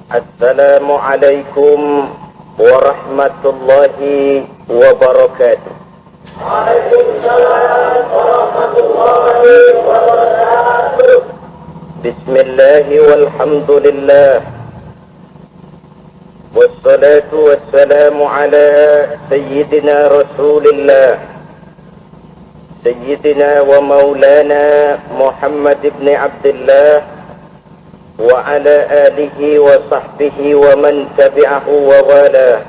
Assalamualaikum warahmatullahi wabarakatuh. Waalaikumsalam warahmatullahi wabarakatuh. Bismillahi walhamdulillah. Wassalatu wassalamu ala sayyidina rasulillah Sayyidina wa maulana Muhammad ibn Abdullah wa ala alihi wa sahbihi wa man tabi'ahu wa wala.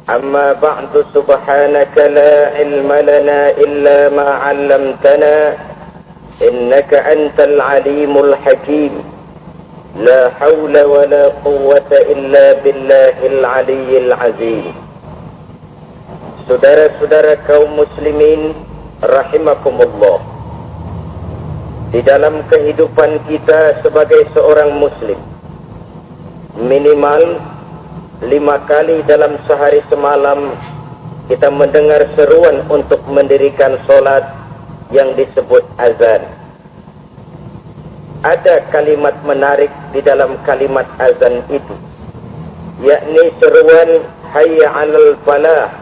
Amma ba'du, subhanaka la ilma lana illa ma 'allamtana innaka antal alimul hakim. La hawla wa la quwwata illa billahil aliyyil azim. Saudara-saudara kaum muslimin rahimakumullah, di dalam kehidupan kita sebagai seorang muslim, minimal 5 kali dalam sehari semalam kita mendengar seruan untuk mendirikan sholat yang disebut azan. Ada kalimat menarik di dalam kalimat azan itu, yakni seruan hayya 'alal falah,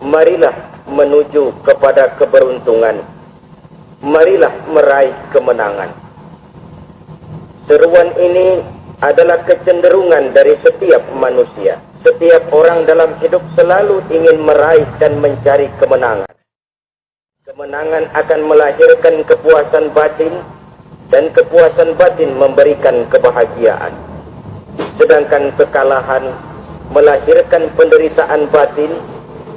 marilah menuju kepada keberuntungan, marilah meraih kemenangan. Seruan ini adalah kecenderungan dari setiap manusia. Setiap orang dalam hidup selalu ingin meraih dan mencari kemenangan. Kemenangan akan melahirkan kepuasan batin, dan kepuasan batin memberikan kebahagiaan. Sedangkan kekalahan melahirkan penderitaan batin,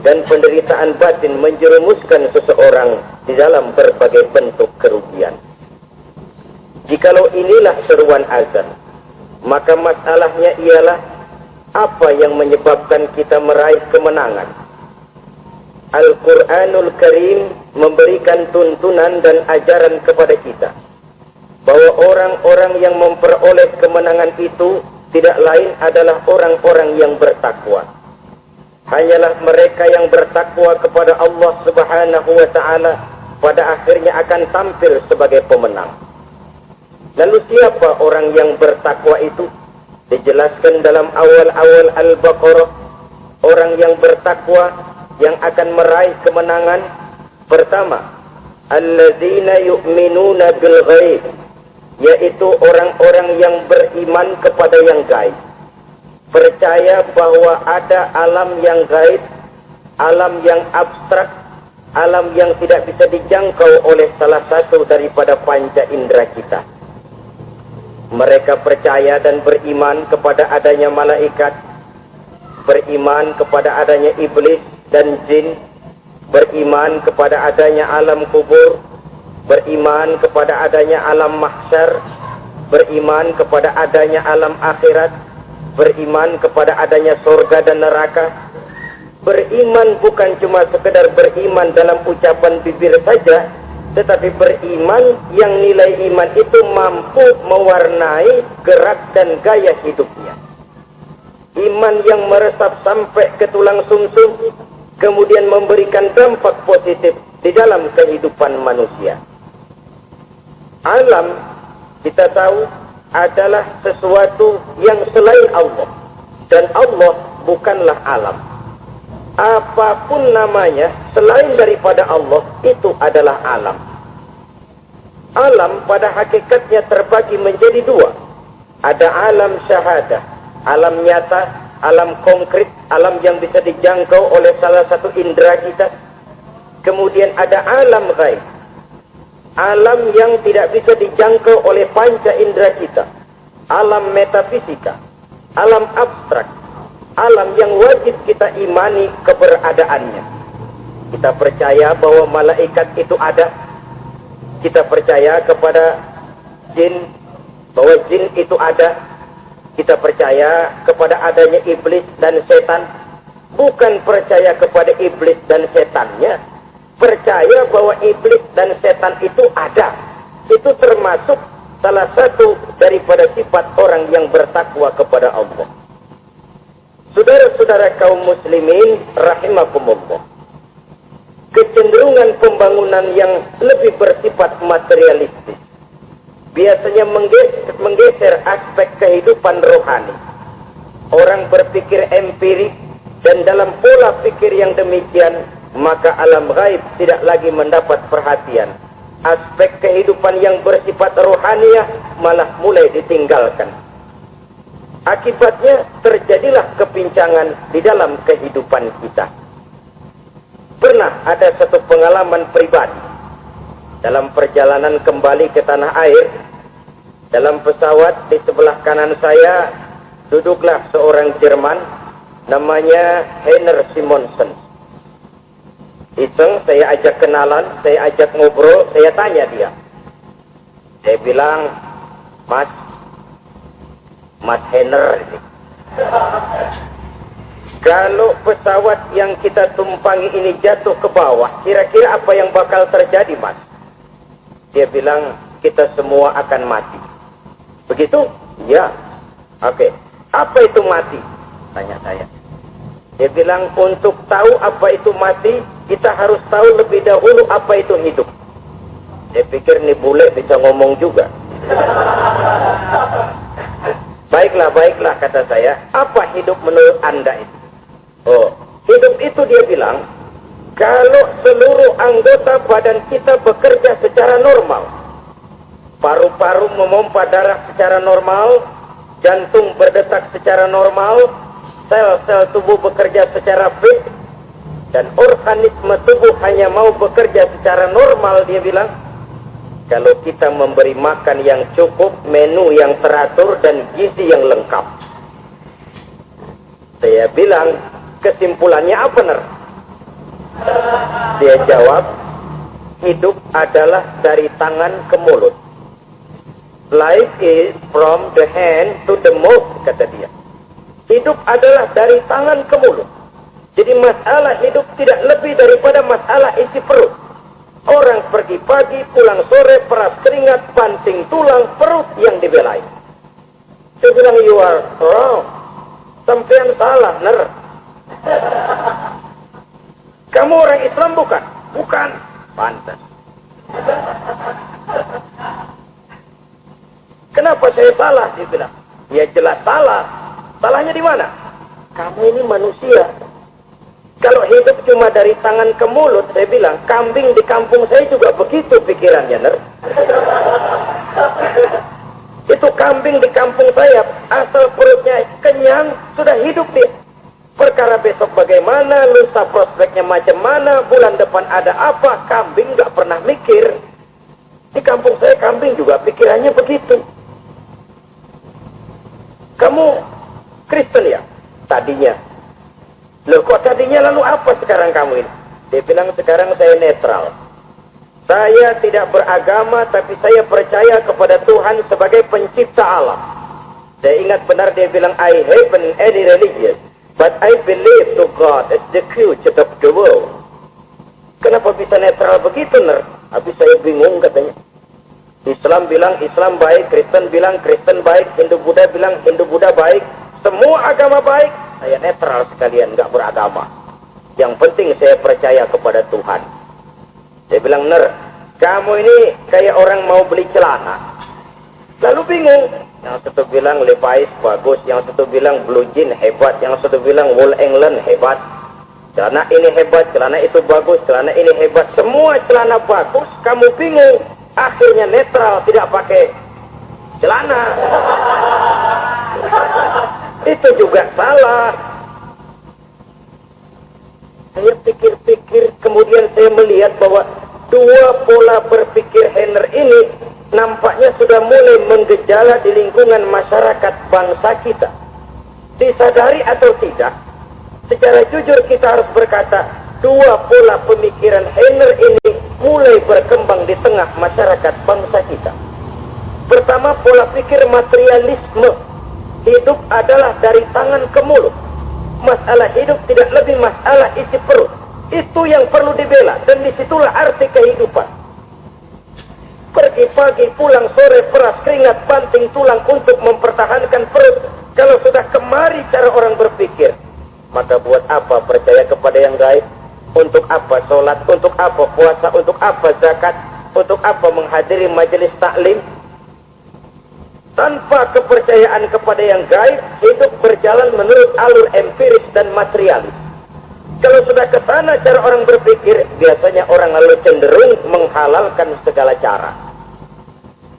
dan penderitaan batin menjerumuskan seseorang di dalam berbagai bentuk kerugian. Jikalau inilah seruan azan, maka masalahnya ialah apa yang menyebabkan kita meraih kemenangan. Al-Quranul Karim memberikan tuntunan dan ajaran kepada kita bahwa orang-orang yang memperoleh kemenangan itu tidak lain adalah orang-orang yang bertakwa. Hanyalah mereka yang bertakwa kepada Allah Subhanahu wa ta'ala pada akhirnya akan tampil sebagai pemenang. Lalu siapa orang yang bertakwa itu? Dijelaskan dalam awal-awal Al-Baqarah, orang yang bertakwa yang akan meraih kemenangan. Pertama, alladzina yu'minuna bil ghaib, yaitu orang-orang yang beriman kepada yang gaib. Percaya bahwa ada alam yang gaib, alam yang abstrak, alam yang tidak bisa dijangkau oleh salah satu daripada panca indera kita. Mereka percaya dan beriman kepada adanya malaikat, beriman kepada adanya iblis dan jin, beriman kepada adanya alam kubur, beriman kepada adanya alam mahsyar, beriman kepada adanya alam akhirat, beriman kepada adanya surga dan neraka. Beriman bukan cuma sekedar beriman dalam ucapan bibir saja, tetapi beriman yang nilai iman itu mampu mewarnai gerak dan gaya hidupnya. Iman yang meresap sampai ke tulang sumsum, kemudian memberikan dampak positif di dalam kehidupan manusia. Alam, kita tahu, adalah sesuatu yang selain Allah, dan Allah bukanlah alam. Apapun namanya selain daripada Allah itu adalah alam. Alam pada hakikatnya terbagi menjadi 2. Ada alam syahadah, alam nyata, alam konkret, alam yang bisa dijangkau oleh salah satu indera kita. Kemudian ada alam ghaib, alam yang tidak bisa dijangkau oleh panca indera kita, alam metafisika, alam abstrak, alam yang wajib kita imani keberadaannya. Kita percaya bahwa malaikat itu ada, kita percaya kepada jin, bahwa jin itu ada, kita percaya kepada adanya iblis dan setan. Bukan percaya kepada iblis dan setannya, percaya bahwa iblis dan setan itu ada. Itu termasuk salah satu daripada sifat orang yang bertakwa kepada Allah. Saudara-saudara kaum muslimin rahimakumullah, kecenderungan pembangunan yang lebih bersifat materialistis biasanya menggeser aspek kehidupan kehidupan rohani. Orang berpikir empirik dan dalam pola pikir yang demikian, maka alam gaib tidak lagi mendapat perhatian. Aspek kehidupan yang bersifat rohaniah malah mulai ditinggalkan. Akibatnya terjadilah kepincangan di dalam kehidupan kita. Pernah ada satu pengalaman pribadi. Dalam perjalanan kembali ke tanah air, dalam pesawat di sebelah kanan saya duduklah seorang Jerman, namanya Heiner Simonsen. Iseng saya ajak kenalan, saya ajak ngobrol, saya tanya dia. Saya bilang, Mas Heiner ini, kalau pesawat yang kita tumpangi ini jatuh ke bawah, kira-kira apa yang bakal terjadi, Mas? Dia bilang, kita semua akan mati. Begitu? Ya. Oke. Apa itu mati? Tanya saya. Dia bilang, untuk tahu apa itu mati, kita harus tahu lebih dahulu apa itu hidup. Saya pikir nih bule bisa ngomong juga. Baiklah, kata saya. Apa hidup menurut Anda itu? Oh, hidup itu dia bilang, kalau seluruh anggota badan kita bekerja secara normal, paru-paru memompa darah secara normal, jantung berdetak secara normal, sel-sel tubuh bekerja secara fit, dan organisme tubuh hanya mau bekerja secara normal, dia bilang, kalau kita memberi makan yang cukup, menu yang teratur, dan gizi yang lengkap. Saya bilang, kesimpulannya apa, Ner? Dia jawab, hidup adalah dari tangan ke mulut. Life is from the hand to the mouth, kata dia. Hidup adalah dari tangan ke mulut. Jadi masalah hidup tidak lebih daripada masalah isi perut. Orang pergi pagi, pulang sore, peras keringat, banting tulang, perut yang dibelai. Saya bilang, you are wrong. Sampean salah, Ner. Kamu orang Islam bukan? Bukan. Pantas. Kenapa saya salah? Dia bilang. Ya jelas salah. Salahnya di mana? Kamu ini manusia. Kalau hidup cuma dari tangan ke mulut, saya bilang, kambing di kampung saya juga begitu pikirannya, Ner. Itu kambing di kampung saya, asal perutnya kenyang, sudah hidup dia. Perkara besok bagaimana, lusa prospeknya macam mana, bulan depan ada apa, kambing gak pernah mikir. Di kampung saya kambing juga pikirannya begitu. Kamu Kristen ya? Tadinya. Loh kok tadinya, lalu apa sekarang kamu ini? Dia bilang, sekarang saya netral. Saya tidak beragama, tapi saya percaya kepada Tuhan sebagai pencipta alam. Saya ingat benar dia bilang, I haven't any religion, but I believe to God as the creator of the world. Kenapa bisa netral begitu, Ner? Habis saya bingung katanya. Islam bilang Islam baik, Kristen bilang Kristen baik, Hindu Buddha bilang Hindu Buddha baik, semua agama baik. Saya netral sekalian, gak beragama. Yang penting saya percaya kepada Tuhan. Saya bilang, Ner, kamu ini kayak orang mau beli celana. Lalu bingung. Yang satu bilang Levi's bagus, yang satu bilang Blue Jean hebat, yang satu bilang Wool England hebat. Celana ini hebat, celana itu bagus, celana ini hebat. Semua celana bagus, kamu bingung. Akhirnya netral, tidak pakai celana. Itu juga salah. Saya pikir-pikir, kemudian saya melihat bahwa dua pola berpikir Heiner ini nampaknya sudah mulai menggejala di lingkungan masyarakat bangsa kita. Disadari atau tidak, secara jujur kita harus berkata, dua pola pemikiran Heiner ini mulai berkembang di tengah masyarakat bangsa kita. Pertama, pola pikir materialisme. Hidup adalah dari tangan ke mulut. Masalah hidup tidak lebih masalah isi perut. Itu yang perlu dibela, dan disitulah arti kehidupan. Pergi pagi, pulang sore, peras keringat, banting tulang untuk mempertahankan perut. Kalau sudah kemari cara orang berpikir, maka buat apa percaya kepada yang gaib? Untuk apa sholat? Untuk apa puasa? Untuk apa zakat? Untuk apa menghadiri majelis taklim? Tanpa kepercayaan kepada yang gaib, hidup berjalan menurut alur empiris dan materialis. Kalau sudah ke sana cara orang berpikir, biasanya orang lalu cenderung menghalalkan segala cara.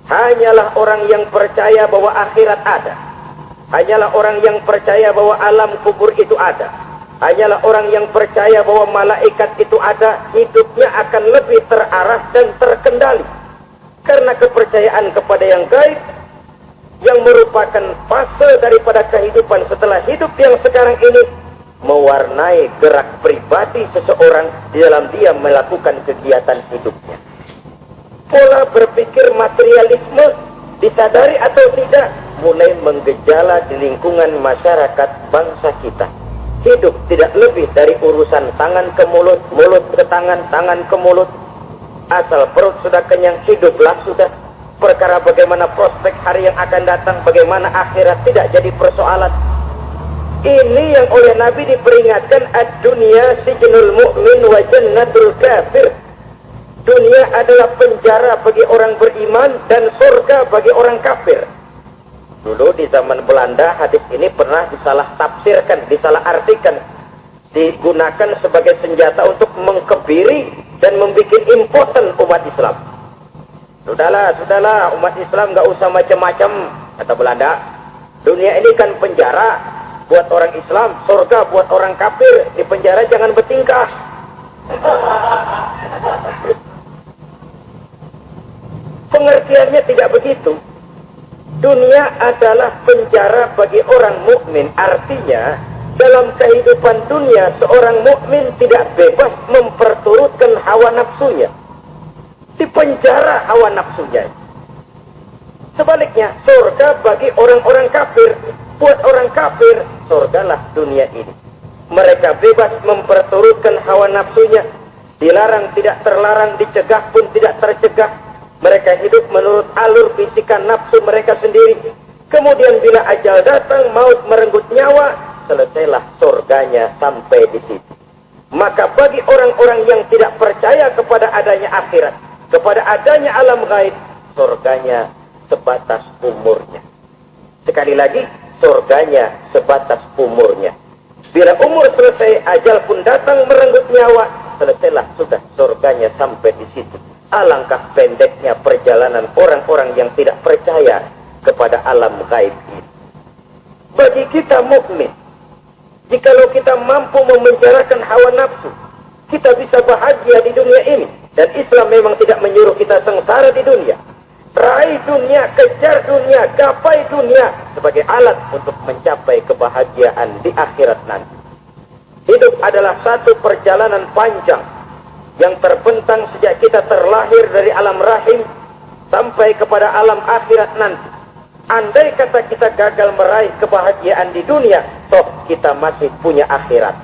Hanyalah orang yang percaya bahwa akhirat ada. Hanyalah orang yang percaya bahwa alam kubur itu ada. Hanyalah orang yang percaya bahwa malaikat itu ada, hidupnya akan lebih terarah dan terkendali. Karena kepercayaan kepada yang gaib, yang merupakan fase daripada kehidupan setelah hidup yang sekarang ini, mewarnai gerak pribadi seseorang di dalam dia melakukan kegiatan hidupnya. Pola berpikir materialisme, disadari atau tidak, mulai menggejala di lingkungan masyarakat bangsa kita. Hidup tidak lebih dari urusan tangan ke mulut, mulut ke tangan, tangan ke mulut. Asal perut sudah kenyang, hiduplah sudah. Perkara bagaimana prospek hari yang akan datang, bagaimana akhirat tidak jadi persoalan. Ini yang oleh Nabi diperingatkan, ad-dunya sijnul mu'min wa jannatul kafir. Dunia adalah penjara bagi orang beriman dan surga bagi orang kafir. Dulu di zaman Belanda hadis ini pernah disalah tafsirkan, disalah artikan, digunakan sebagai senjata untuk mengkebiri dan membuat impoten umat Islam. Sudahlah, umat Islam gak usah macam-macam, kata Belanda. Dunia ini kan penjara buat orang Islam, surga buat orang kafir. Di penjara jangan bertingkah. Pengertiannya tidak begitu. Dunia adalah penjara bagi orang mukmin. Artinya, dalam kehidupan dunia, seorang mukmin tidak bebas memperturutkan hawa nafsunya. Di penjara hawa nafsunya. Sebaliknya, surga bagi orang-orang kafir. Buat orang kafir, surgalah dunia ini. Mereka bebas memperturutkan hawa nafsunya. Dilarang tidak terlarang, dicegah pun tidak tercegah. Mereka hidup menurut alur bisikan nafsu mereka sendiri. Kemudian bila ajal datang, maut merenggut nyawa, selesailah surganya sampai di situ. Maka bagi orang-orang yang tidak percaya kepada adanya akhirat, kepada adanya alam gaib, surganya sebatas umurnya. Sekali lagi, surganya sebatas umurnya. Bila umur selesai, ajal pun datang merenggut nyawa, selesailah sudah surganya sampai di situ. Alangkah pendeknya perjalanan orang-orang yang tidak percaya kepada alam gaib ini. Bagi kita mukmin, jikalau kita mampu memenjarakan hawa nafsu, kita bisa bahagia di dunia ini. Dan Islam memang tidak menyuruh kita sengsara di dunia. Raih dunia, kejar dunia, gapai dunia sebagai alat untuk mencapai kebahagiaan di akhirat nanti. Hidup adalah satu perjalanan panjang yang terbentang sejak kita terlahir dari alam rahim sampai kepada alam akhirat nanti. Andai kata kita gagal meraih kebahagiaan di dunia, toh kita masih punya akhirat.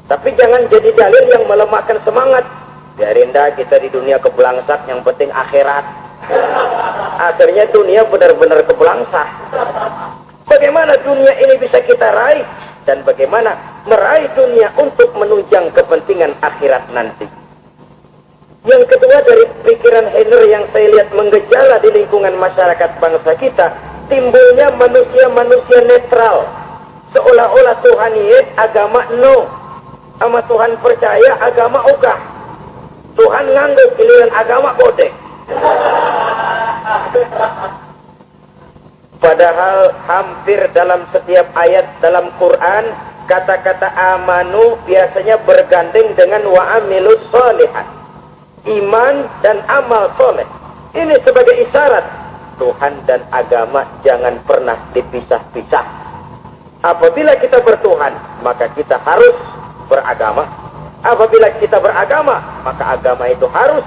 Tapi jangan jadi dalil yang melemahkan semangat. Biarin dah kita di dunia kebelangsak, yang penting akhirat. Akhirnya dunia benar-benar kebelangsak. Bagaimana dunia ini bisa kita raih? Dan bagaimana meraih dunia untuk menunjang kepentingan akhirat nanti? Yang kedua, dari pikiran Henry yang saya lihat menggejala di lingkungan masyarakat bangsa kita, timbulnya manusia-manusia netral. Seolah-olah Tuhan yes, agama no. Sama Tuhan percaya, agama ogah. Tuhan ngangguk, giliran agama bodek. Padahal hampir dalam setiap ayat dalam Quran, kata-kata amanu biasanya bergandeng dengan wa'amilus sholihat. Iman dan amal soleh. Ini sebagai isyarat Tuhan dan agama jangan pernah dipisah-pisah. Apabila kita bertuhan, maka kita harus beragama. Apabila kita beragama, maka agama itu harus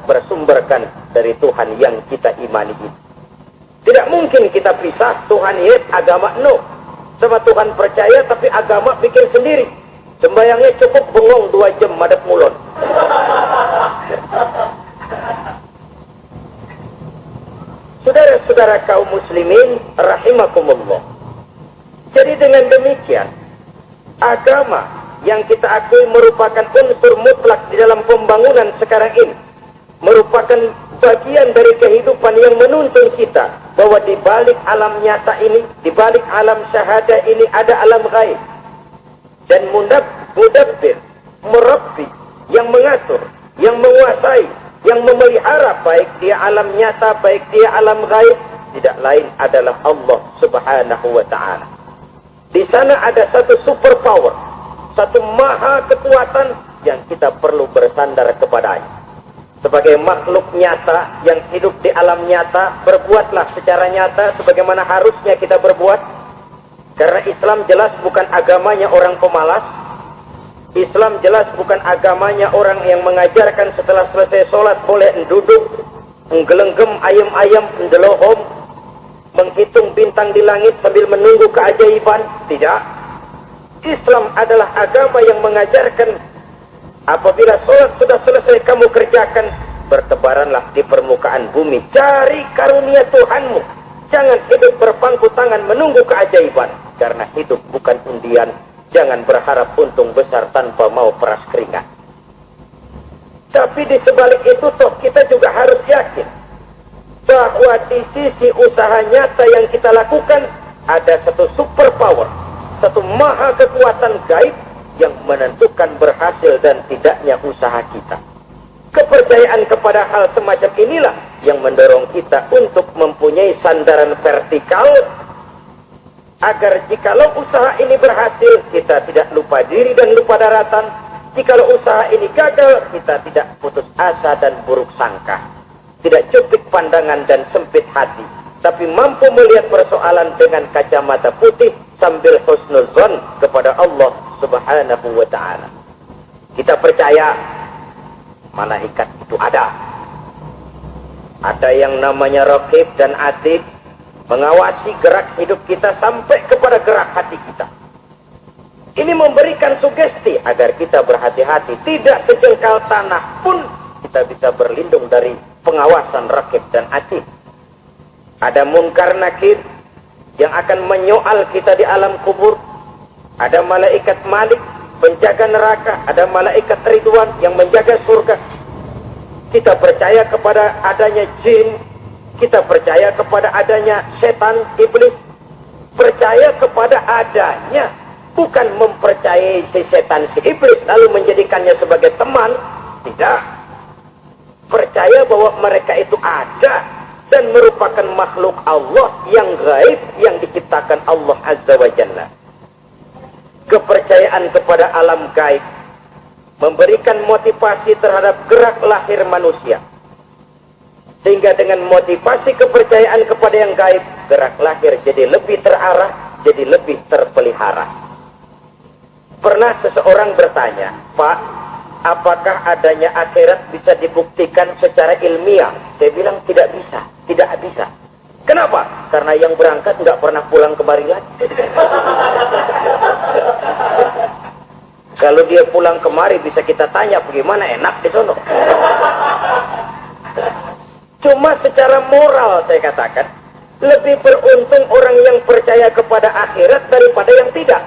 bersumberkan dari Tuhan yang kita imani itu. Tidak mungkin kita pisah Tuhan yes, agama no. Sama Tuhan percaya tapi agama bikin sendiri. Sembayangnya cukup bengong 2 jam madep mulon. Saudara-saudara kaum muslimin rahimakumullah. Jadi dengan demikian, agama yang kita akui merupakan unsur mutlak di dalam pembangunan sekarang ini, merupakan bagian dari kehidupan yang menuntun kita bahwa di balik alam nyata ini, di balik alam syahadah ini ada alam gaib. Dan mudabbir, murabbi, yang mengatur, yang menguasai, yang memelihara, baik dia alam nyata, baik dia alam gaib, tidak lain adalah Allah Subhanahu wa ta'ala. Di sana ada satu super power, satu maha kekuatan yang kita perlu bersandar kepadanya. Sebagai makhluk nyata yang hidup di alam nyata, berbuatlah secara nyata sebagaimana harusnya kita berbuat. Karena Islam jelas bukan agamanya orang pemalas. Islam jelas bukan agamanya orang yang mengajarkan setelah selesai sholat boleh duduk, menggelenggem ayam-ayam, mendelohom, menghitung bintang di langit sambil menunggu keajaiban. Tidak. Islam adalah agama yang mengajarkan apabila sholat sudah selesai kamu kerjakan, bertebaranlah di permukaan bumi, cari karunia Tuhanmu. Jangan hidup berpangku tangan menunggu keajaiban. Karena hidup bukan undian. Jangan berharap untung besar tanpa mau peras keringat. Tapi di sebalik itu toh kita juga harus yakin bahwa di sisi usaha nyata yang kita lakukan ada satu super power, satu maha kekuatan gaib yang menentukan berhasil dan tidaknya usaha kita. Kepercayaan kepada hal semacam inilah yang mendorong kita untuk mempunyai sandaran vertikal, agar jikalau usaha ini berhasil, kita tidak lupa diri dan lupa daratan. Jikalau usaha ini gagal, kita tidak putus asa dan buruk sangka, tidak cupik pandangan dan sempit hati, tapi mampu melihat persoalan dengan kacamata putih sambil husnuzon kepada Allah Subhanahu wa ta'ala. Kita percaya malaikat itu ada. Ada yang namanya Raqib dan Atid, mengawasi gerak hidup kita sampai kepada gerak hati kita. Ini memberikan sugesti agar kita berhati-hati. Tidak sejengkal tanah pun kita bisa berlindung dari pengawasan Raqib dan Atid. Ada Munkar Nakir yang akan menyoal kita di alam kubur. Ada malaikat Malik penjaga neraka. Ada malaikat Ridwan yang menjaga surga. Kita percaya kepada adanya jin. Kita percaya kepada adanya setan, iblis. Percaya kepada adanya, bukan mempercayai si setan, si iblis lalu menjadikannya sebagai teman. Tidak. Percaya bahwa mereka itu ada dan merupakan makhluk Allah yang gaib, yang diciptakan Allah Azza wa Jalla. Kepercayaan kepada alam gaib memberikan motivasi terhadap gerak lahir manusia. Sehingga dengan motivasi kepercayaan kepada yang gaib, gerak lahir jadi lebih terarah, jadi lebih terpelihara. Pernah seseorang bertanya, Pak, apakah adanya akhirat bisa dibuktikan secara ilmiah? Saya bilang tidak bisa, tidak bisa. Kenapa? Karena yang berangkat nggak pernah pulang kembali lagi. Kalau dia pulang kemari bisa kita tanya bagaimana enak di sono. Cuma secara moral saya katakan, lebih beruntung orang yang percaya kepada akhirat daripada yang tidak.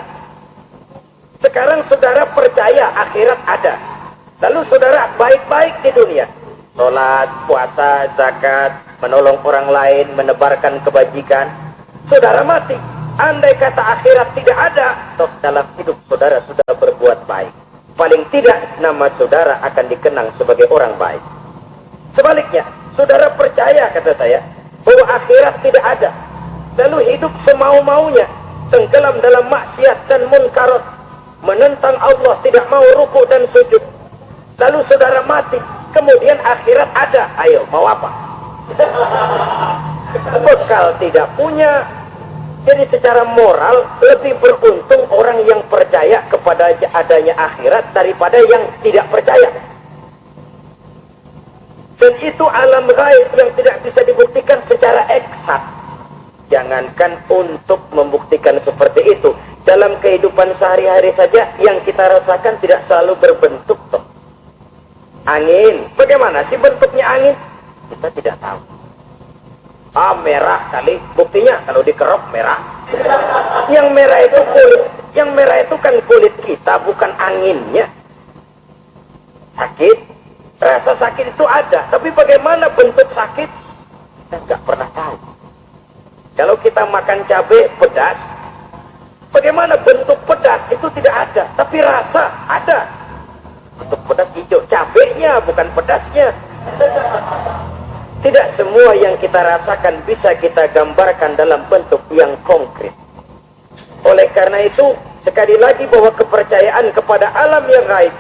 Sekarang saudara percaya akhirat ada. Lalu saudara baik-baik di dunia. Sholat, puasa, zakat, menolong orang lain, menebarkan kebajikan. Saudara mati. Andai kata akhirat tidak ada, toh dalam hidup saudara sudah berbuat baik. Paling tidak nama saudara akan dikenang sebagai orang baik. Sebaliknya, saudara percaya, kata saya, bahwa akhirat tidak ada. Lalu hidup semau-maunya, tenggelam dalam maksiat dan munkarat, menentang Allah, tidak mau ruku dan sujud. Lalu saudara mati, kemudian akhirat ada. Ayo, mau apa? Bekal tidak punya. Jadi secara moral lebih beruntung orang yang percaya kepada adanya akhirat daripada yang tidak percaya. Dan itu alam gaib yang tidak bisa dibuktikan secara eksak. Jangankan untuk membuktikan seperti itu, dalam kehidupan sehari-hari saja yang kita rasakan tidak selalu berbentuk toh. Angin, bagaimana sih bentuknya angin? Kita tidak tahu. Merah kali, buktinya kalau dikerok merah. Yang merah itu kulit, yang merah itu kan kulit kita, bukan anginnya. Sakit, rasa sakit itu ada, tapi bagaimana bentuk sakit? Kita nggak pernah tahu. Kalau kita makan cabai pedas, bagaimana bentuk pedas itu tidak ada, tapi rasa ada. Bentuk pedas hijau, cabainya bukan pedasnya. Tidak semua yang kita rasakan bisa kita gambarkan dalam bentuk yang konkret. Oleh karena itu, sekali lagi bahwa kepercayaan kepada alam yang gaib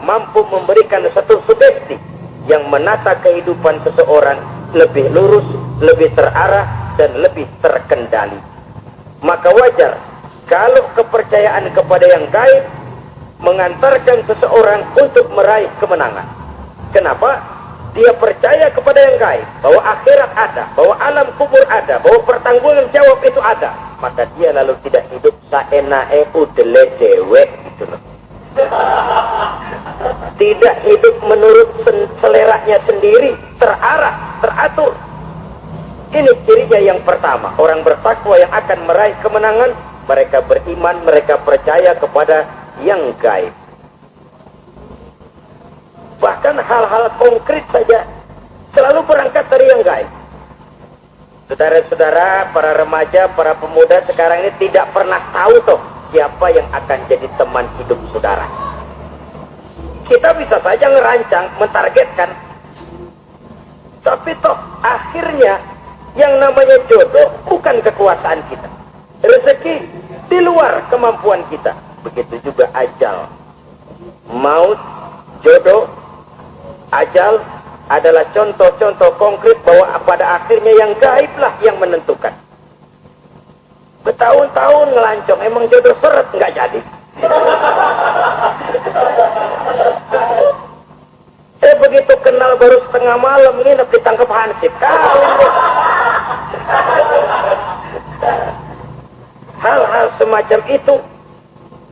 mampu memberikan satu sugesti yang menata kehidupan seseorang lebih lurus, lebih terarah, dan lebih terkendali. Maka wajar kalau kepercayaan kepada yang gaib mengantarkan seseorang untuk meraih kemenangan. Kenapa? Dia percaya kepada yang gaib, bahwa akhirat ada, bahwa alam kubur ada, bahwa pertanggungan jawab itu ada. Maka dia lalu tidak hidup saenake udele dewek gitu loh. Tidak hidup menurut seleranya sendiri, terarah, teratur. Ini cirinya yang pertama. Orang bertakwa yang akan meraih kemenangan, mereka beriman, mereka percaya kepada yang gaib. Bahkan hal-hal konkret saja selalu berangkat dari yang gaib. Saudara-saudara, para remaja, para pemuda sekarang ini tidak pernah tahu toh siapa yang akan jadi teman hidup saudara. Kita bisa saja ngerancang, mentargetkan, tapi toh akhirnya yang namanya jodoh bukan kekuasaan kita. Rezeki di luar kemampuan kita. Begitu juga ajal. Maut, jodoh, ajal adalah contoh-contoh konkret bahwa pada akhirnya yang gaiblah yang menentukan. Bertahun-tahun ngelancong, emang jodoh seret nggak jadi. Begitu kenal baru setengah malam nginep ditangkap hansip. Hal-hal semacam itu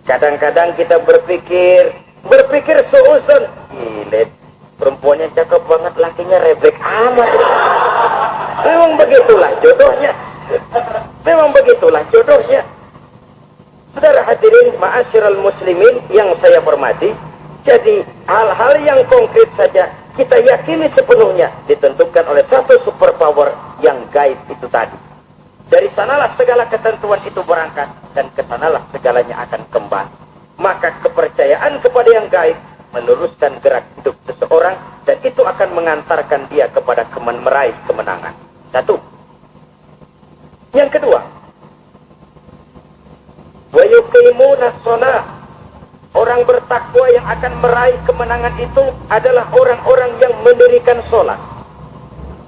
kadang-kadang kita berpikir seuzon, gila, perempuannya cakep banget, lakinya rebek amat. Memang begitulah jodohnya. Memang begitulah jodohnya. Saudara hadirin ma'asyiral muslimin yang saya hormati, jadi hal-hal yang konkret saja kita yakini sepenuhnya ditentukan oleh satu superpower yang gaib itu tadi. Dari sanalah segala ketentuan itu berangkat dan ke sanalah segalanya akan kembali. Maka kepercayaan kepada yang gaib meluruskan gerak hidup seseorang dan itu akan mengantarkan dia kepada meraih kemenangan. Satu. Yang kedua, wa yuqimuna shalah. Orang bertakwa yang akan meraih kemenangan itu adalah orang-orang yang mendirikan sholat.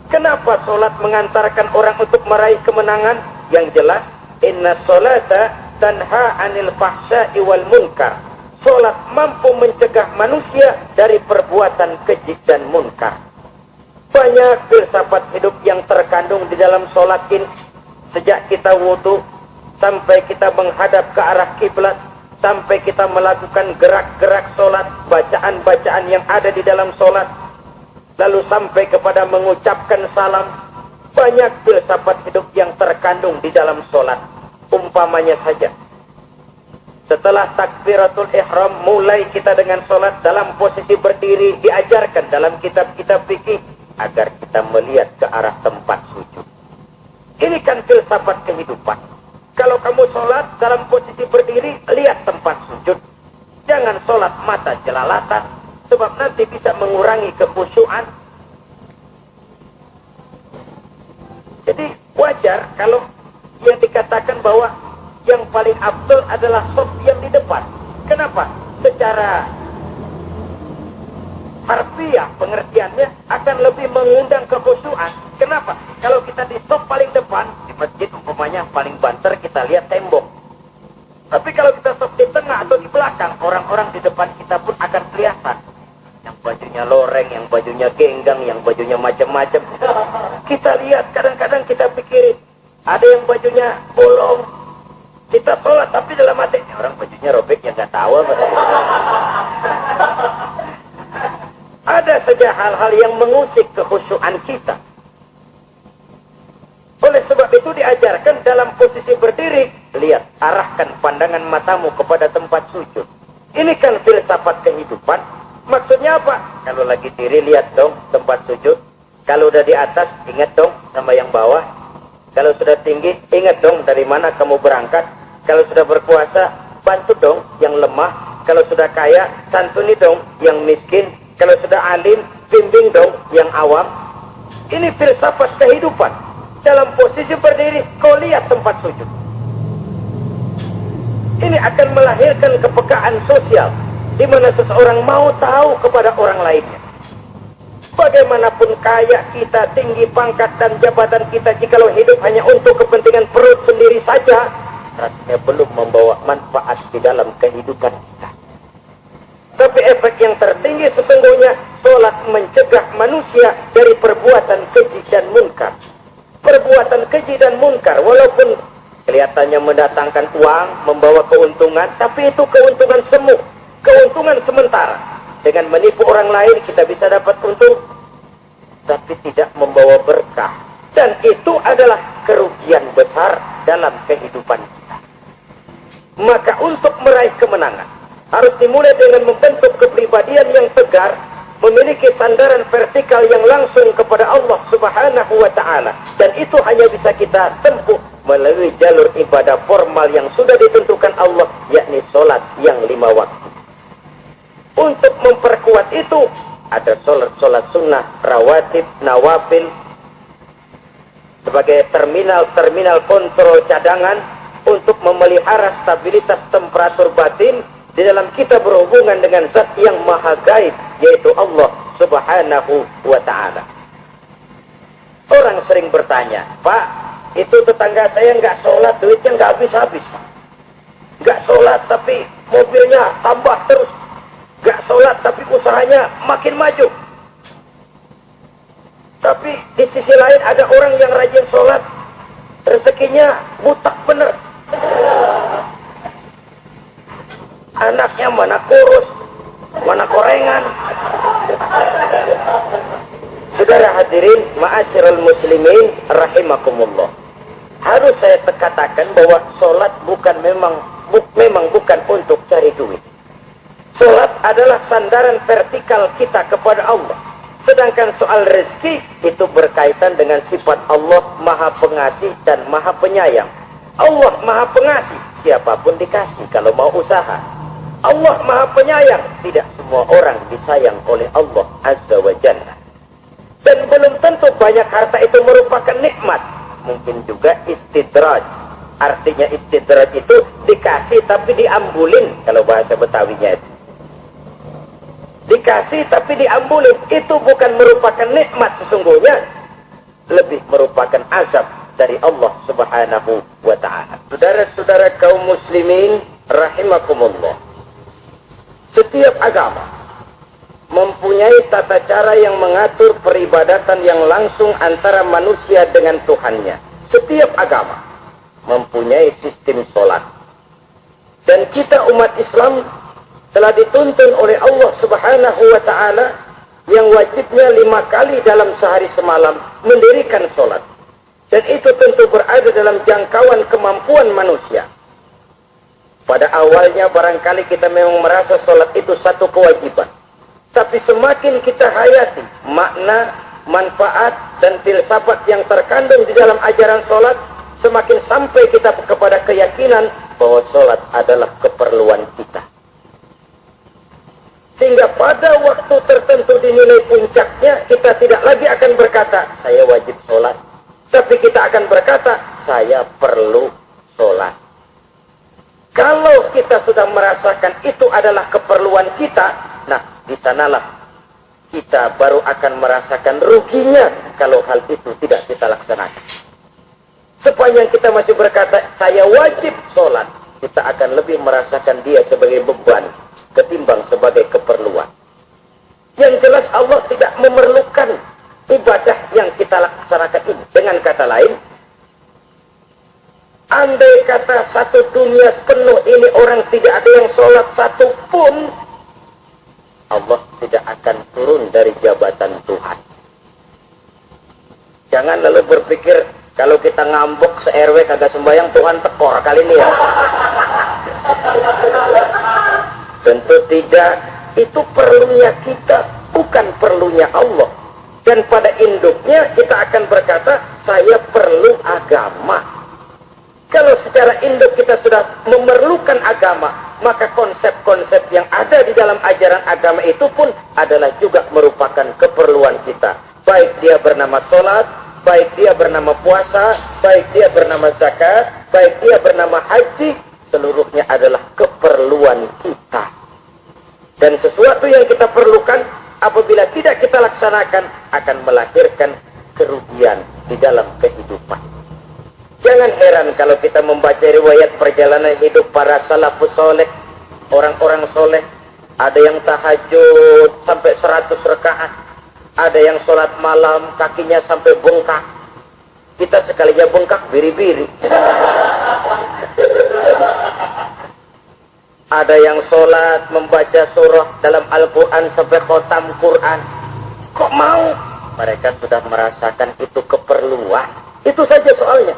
Kenapa sholat mengantarkan orang untuk meraih kemenangan? Yang jelas, inna sholata tanha anil fahsya'i wal munkar. Sholat mampu mencegah manusia dari perbuatan keji dan munkar. Banyak filsafat hidup yang terkandung di dalam sholat ini. Sejak kita wudu, sampai kita menghadap ke arah kiblat, sampai kita melakukan gerak-gerak sholat, bacaan-bacaan yang ada di dalam sholat, lalu sampai kepada mengucapkan salam. Banyak filsafat hidup yang terkandung di dalam sholat. Umpamanya saja, setelah takbiratul ihram, mulai kita dengan sholat dalam posisi berdiri, diajarkan dalam kitab-kitab fikih agar kita melihat ke arah tempat sujud. Ini kan filsafat kehidupan. Kalau kamu sholat dalam posisi berdiri, lihat tempat sujud. Jangan sholat mata jelalatan, sebab nanti bisa mengurangi kekhusyuan. Jadi wajar kalau yang dikatakan bahwa yang paling afdal adalah shaf yang di depan. Kenapa? Secara harfiah pengertiannya akan lebih mengundang kekhusyuan. Kenapa? Kalau kita di shaf paling depan, di masjid umpamanya paling banter kita lihat tembok. Tapi kalau kita shaf di tengah atau di belakang, orang-orang di depan kita pun akan kelihatan. Yang bajunya loreng, yang bajunya genggang, yang bajunya macam-macam. Kita lihat, kadang-kadang kita pikirin, ada yang bajunya bolong. Kita sholat, tapi dalam hati, orang bajunya robek yang gak tahu apa. Ada saja hal-hal yang mengusik kekhusyuan kita. Oleh sebab itu diajarkan dalam posisi berdiri, lihat, arahkan pandangan matamu kepada tempat sujud. Ini kan filsafat kehidupan. Maksudnya apa? Kalau lagi diri, lihat dong tempat sujud. Kalau udah di atas, ingat dong sama yang bawah. Kalau sudah tinggi, ingat dong dari mana kamu berangkat. Kalau sudah berkuasa, bantu dong yang lemah. Kalau sudah kaya, santuni dong yang miskin. Kalau sudah alim, bimbing dong yang awam. Ini filsafat kehidupan. Dalam posisi berdiri, kau lihat tempat sujud. Ini akan melahirkan kepekaan sosial, di mana seseorang mau tahu kepada orang lainnya. Bagaimanapun kaya kita, tinggi pangkat dan jabatan kita, jikalau hidup hanya untuk kepentingan perut sendiri saja, rasanya belum membawa manfaat di dalam kehidupan kita. Tapi efek yang tertinggi sesungguhnya, sholat mencegah manusia dari perbuatan keji dan munkar. Perbuatan keji dan munkar, walaupun kelihatannya mendatangkan uang, membawa keuntungan, tapi itu keuntungan semu, keuntungan sementara. Dengan menipu orang lain kita bisa dapat untung, tapi tidak membawa berkah. Dan itu adalah kerugian besar dalam kehidupan kita. Maka untuk meraih kemenangan, harus dimulai dengan membentuk kepribadian yang tegar, memiliki sandaran vertikal yang langsung kepada Allah Subhanahu wa Ta'ala. Dan itu hanya bisa kita tempuh melalui jalur ibadah formal yang sudah ditentukan Allah, yakni sholat yang 5 waktu. Untuk memperkuat itu, ada sholat sunnah, rawatib, nawafil, sebagai terminal kontrol cadangan untuk memelihara stabilitas temperatur batin di dalam kita berhubungan dengan zat yang maha gaib, yaitu Allah Subhanahu wa Ta'ala. Orang sering bertanya, Pak, itu tetangga saya nggak sholat, duitnya nggak habis-habis. Nggak sholat tapi mobilnya tambah terus. Nggak sholat tapi usahanya makin maju. Tapi di sisi lain ada orang yang rajin sholat, rezekinya butak bener. Anaknya mana kurus, mana korengan. Saudara hadirin, ma'asyiral muslimin rahimakumullah. Harus saya katakan bahwa sholat memang bukan untuk cari duit. Sholat adalah sandaran vertikal kita kepada Allah. Sedangkan soal rezeki itu berkaitan dengan sifat Allah maha pengasih dan maha penyayang. Allah maha pengasih, siapapun dikasih kalau mau usaha. Allah maha penyayang, tidak semua orang disayang oleh Allah Azza wa Jalla. Dan belum tentu banyak harta itu merupakan nikmat. Mungkin juga istidraj. Artinya istidraj itu dikasih tapi diambulin, kalau bahasa Betawinya itu. Dikasih tapi diambulin, itu bukan merupakan nikmat sesungguhnya, lebih merupakan azab dari Allah Subhanahu wa Ta'ala. Saudara-saudara kaum muslimin rahimakumullah, setiap agama mempunyai tata cara yang mengatur peribadatan yang langsung antara manusia dengan Tuhannya. Setiap agama mempunyai sistem sholat. Dan kita umat Islam telah dituntun oleh Allah Subhanahu wa Ta'ala yang wajibnya 5 kali dalam sehari semalam mendirikan sholat. Dan itu tentu berada dalam jangkauan kemampuan manusia. Pada awalnya barangkali kita memang merasa sholat itu satu kewajiban. Tapi semakin kita hayati makna, manfaat, dan filsafat yang terkandung di dalam ajaran sholat, semakin sampai kita kepada keyakinan bahwa sholat adalah keperluan kita. Sehingga pada waktu tertentu dinilai puncaknya, kita tidak lagi akan berkata, saya wajib sholat. Tapi kita akan berkata, saya perlu sholat. Kalau kita sudah merasakan itu adalah keperluan kita, nah di sanalah kita baru akan merasakan ruginya kalau hal itu tidak kita laksanakan. Sepanjang kita masih berkata, saya wajib sholat, kita akan lebih merasakan dia sebagai beban ketimbang sebagai keperluan. Yang jelas Allah tidak memerlukan ibadah yang kita laksanakan ini. Dengan kata lain, andai kata satu dunia penuh ini orang tidak ada yang sholat satu pun, Allah tidak akan turun dari jabatan Tuhan. Jangan lalu berpikir kalau kita ngambek se-RW kagak sembahyang Tuhan tekor kali ini ya. Tentu tidak. Itu perlunya kita, bukan perlunya Allah. Dan pada induknya kita akan berkata, saya perlu agama. Kalau secara induk kita sudah memerlukan agama, maka konsep-konsep yang ada di dalam ajaran agama itu pun adalah juga merupakan keperluan kita. Baik dia bernama sholat, baik dia bernama puasa, baik dia bernama zakat, baik dia bernama haji, seluruhnya adalah keperluan kita. Dan sesuatu yang kita perlukan, apabila tidak kita laksanakan, akan melahirkan kerugian di dalam kehidupan. Jangan heran kalau kita membaca riwayat perjalanan hidup para salafus soleh, orang-orang soleh. Ada yang tahajud sampai 100 rakaat, ada yang sholat malam kakinya sampai bengkak. Kita sekalinya bengkak biri-biri. Ada yang sholat membaca surah dalam Al-Quran sampai khotam Quran. Kok mau? Mereka sudah merasakan itu keperluan. Itu saja soalnya.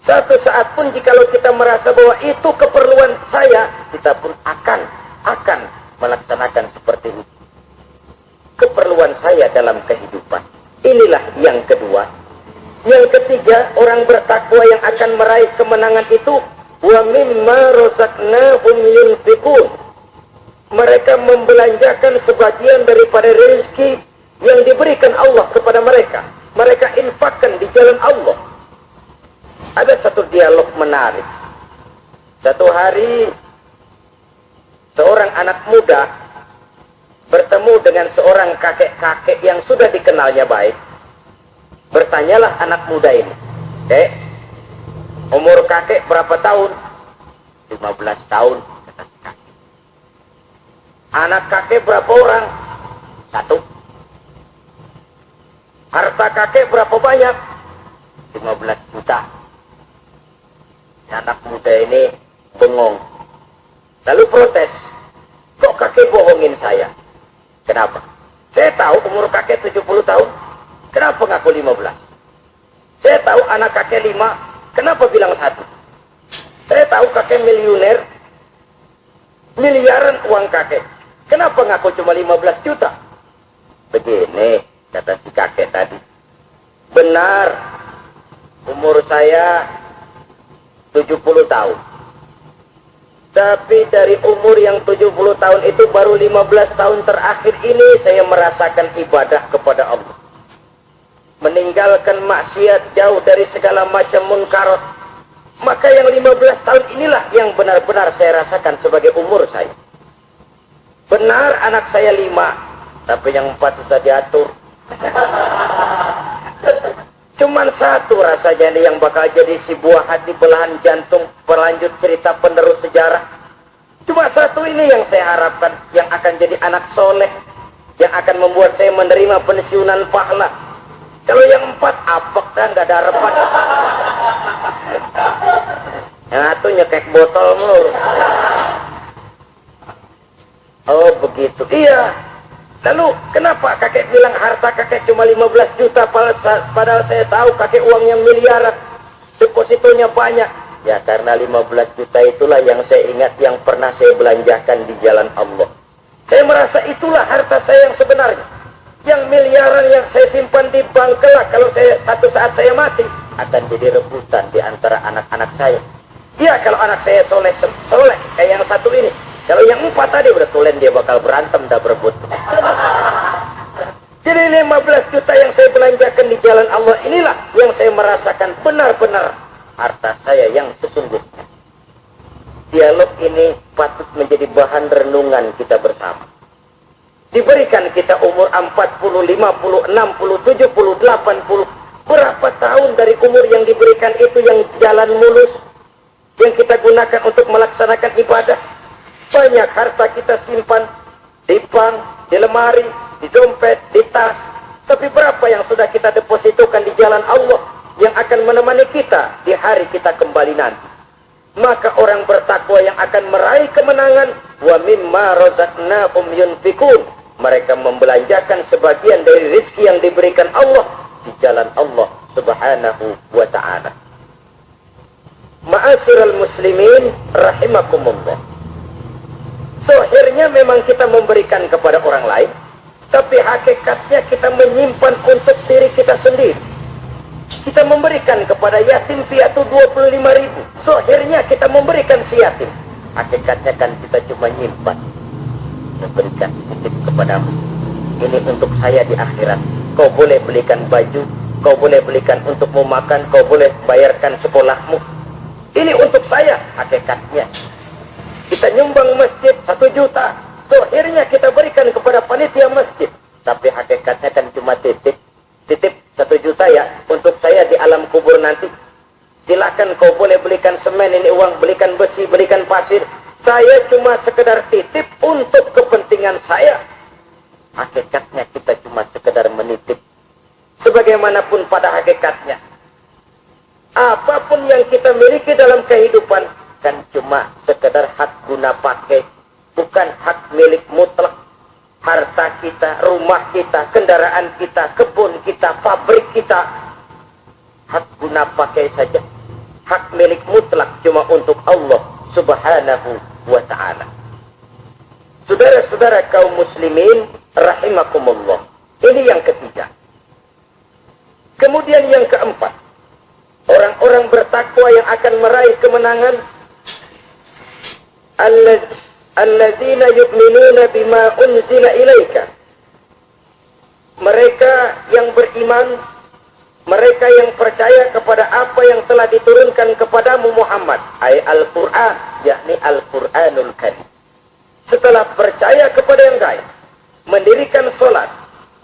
Satu saat pun jikalau kita merasa bahwa itu keperluan saya, kita pun akan melaksanakan seperti itu. Keperluan saya dalam kehidupan. Inilah yang kedua. Yang ketiga, orang bertakwa yang akan meraih kemenangan itu, wa mimma razaqnahum yunfiqun. Mereka membelanjakan sebagian daripada rezeki yang diberikan Allah kepada mereka. Mereka infakkan di jalan Allah. Ada satu dialog menarik. Satu hari, seorang anak muda bertemu dengan seorang kakek-kakek yang sudah dikenalnya baik. Bertanyalah anak muda ini, "Kek, umur kakek berapa tahun?" 15 tahun. Anak kakek berapa orang? 1. Harta kakek berapa banyak? 15 juta. Anak muda ini bengong. Lalu protes. Kok kakek bohongin saya? Kenapa? Saya tahu umur kakek 70 tahun. Kenapa ngaku 15? Saya tahu anak kakek 5. Kenapa bilang 1? Saya tahu kakek miliuner. Miliaran uang kakek. Kenapa ngaku cuma 15 juta? Begini, kata si kakek tadi. Benar, umur saya 70 tahun. Tapi dari umur yang 70 tahun itu baru 15 tahun terakhir ini saya merasakan ibadah kepada Allah. Meninggalkan maksiat, jauh dari segala macam munkarat. Maka yang 15 tahun inilah yang benar-benar saya rasakan sebagai umur saya. Benar anak saya 5, tapi yang 4 sudah diatur. Cuman 1 rasanya ini yang bakal jadi si buah hati, belahan jantung, berlanjut cerita penerus sejarah. Cuma 1 ini yang saya harapkan, yang akan jadi anak soleh, yang akan membuat saya menerima pensiunan pahala. Kalau yang 4 apek kan gak ada harapan. Yang 1 nyekek botol mulu. Oh begitu, iya. Lalu kenapa kakek bilang harta kakek cuma 15 juta padahal saya tahu kakek uangnya miliaran, depositonya banyak? Ya karena 15 juta itulah yang saya ingat yang pernah saya belanjakan di jalan Allah. Saya merasa itulah harta saya yang sebenarnya. Yang miliaran yang saya simpan di bank kelak, kalau satu saat saya mati, akan jadi rebutan di antara anak-anak saya. Ya kalau anak saya soleh kayak yang 1 ini. Kalau yang 4 tadi betulan dia bakal berantem dah berebut. Jadi 15 juta yang saya belanjakan di jalan Allah inilah yang saya merasakan benar-benar harta saya yang sesungguhnya. Dialog ini patut menjadi bahan renungan kita bersama. Diberikan kita umur 40, 50, 60, 70, 80. Berapa tahun dari umur yang diberikan itu yang jalan mulus, yang kita gunakan untuk melaksanakan ibadah. Banyak harta kita simpan di bank, di lemari, di dompet, di tas. Tapi berapa yang sudah kita depositokan di jalan Allah yang akan menemani kita di hari kita kembali nanti? Maka orang bertakwa yang akan meraih kemenangan, wa mimma razaqnahum yunfiqun. Mereka membelanjakan sebagian dari rezeki yang diberikan Allah di jalan Allah Subhanahu wa ta'ala. Ma'asyiral muslimin rahimakumullah. Zahirnya memang kita memberikan kepada orang lain, tapi hakikatnya kita menyimpan untuk diri kita sendiri. Kita memberikan kepada yatim piatu 25.000. Zahirnya kita memberikan si yatim. Hakikatnya kan kita cuma nyimpan. Memberikan titip kepadamu. Ini untuk saya di akhirat. Kau boleh belikan baju, kau boleh belikan untuk memakan, kau boleh bayarkan sekolahmu. Ini untuk saya hakikatnya. Kita nyumbang masjid 1 juta. Zahirnya kita berikan kepada panitia masjid. Tapi hakikatnya kan cuma titip. Titip 1 juta ya, untuk saya di alam kubur nanti. Silakan kau boleh belikan semen, ini uang, belikan besi, belikan pasir. Saya cuma sekedar titip untuk kepentingan saya. Hakikatnya kita cuma sekedar menitip. Sebagaimanapun pada hakikatnya, apapun yang kita miliki dalam kehidupan kan cuma sekedar hak guna pakai, bukan hak milik mutlak. Harta kita, rumah kita, kendaraan kita, kebun kita, pabrik kita, hak guna pakai saja. Hak milik mutlak cuma untuk Allah Subhanahu wa ta'ala. Saudara-saudara kaum muslimin rahimakumullah. Ini yang ketiga. Kemudian yang keempat, orang-orang bertakwa yang akan meraih kemenangan, alladzina yu'minuna bima unzila ilaika. Mereka yang beriman, mereka yang percaya kepada apa yang telah diturunkan kepadamu Muhammad, ay Al-Quran, yakni Al-Quranul Karim. Setelah percaya kepada yang gaib, mendirikan sholat,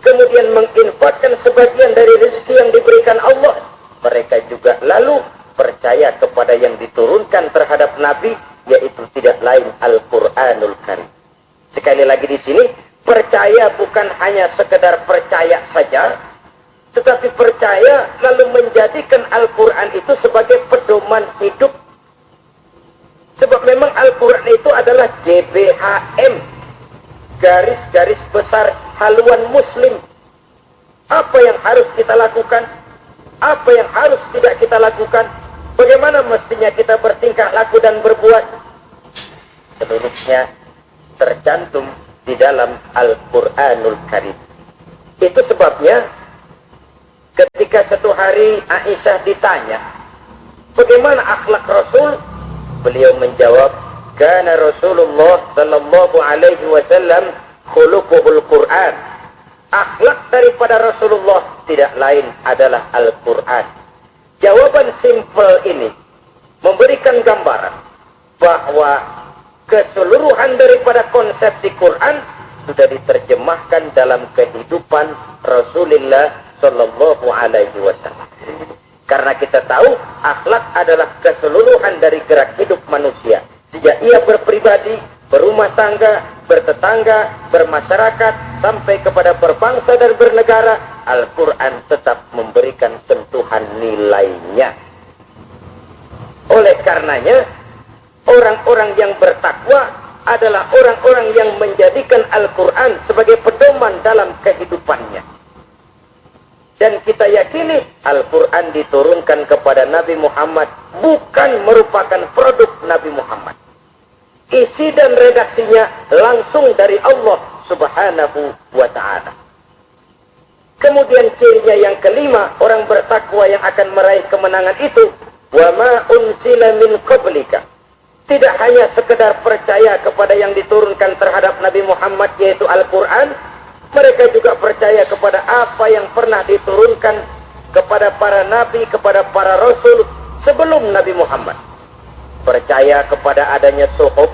kemudian menginfakkan sebagian dari rezeki yang diberikan Allah, mereka juga lalu percaya kepada yang diturunkan terhadap Nabi, yaitu tidak lain Al-Quranul Karim. Sekali lagi di sini, percaya bukan hanya sekedar percaya saja, tetapi percaya lalu menjadikan Al-Quran itu sebagai pedoman hidup. Sebab memang Al-Quran itu adalah GBHM, garis-garis besar haluan muslim. Apa yang harus kita lakukan, apa yang harus tidak kita lakukan, bagaimana mestinya kita bertingkah laku dan berbuat, seluruhnya tercantum di dalam Al-Quranul Karim. Itu sebabnya ketika satu hari Aisyah ditanya, bagaimana akhlak Rasul? Beliau menjawab, kana Rasulullah sallallahu alaihi wasallam khuluquhul Quran. Akhlak daripada Rasulullah tidak lain adalah Al-Quran. Jawaban simpel ini memberikan gambaran bahwa keseluruhan daripada konsepsi Quran sudah diterjemahkan dalam kehidupan Rasulullah sallallahu alaihi wasallam. Karena kita tahu akhlak adalah keseluruhan dari gerak hidup manusia. Sejak ia berpribadi, berumah tangga, bertetangga, bermasyarakat, sampai kepada berbangsa dan bernegara, Al-Quran tetap memberikan sentuhan nilainya. Oleh karenanya, orang-orang yang bertakwa adalah orang-orang yang menjadikan Al-Quran sebagai pedoman dalam kehidupannya. Dan kita yakini Al-Quran diturunkan kepada Nabi Muhammad bukan merupakan produk Nabi Muhammad. Isi dan redaksinya langsung dari Allah Subhanahu wa ta'ala. Kemudian cirinya yang kelima, orang bertakwa yang akan meraih kemenangan itu, wa ma unzila min qablika. Tidak hanya sekedar percaya kepada yang diturunkan terhadap Nabi Muhammad, yaitu Al-Quran, mereka juga percaya kepada apa yang pernah diturunkan kepada para nabi, kepada para rasul sebelum Nabi Muhammad. Percaya kepada adanya suhuf,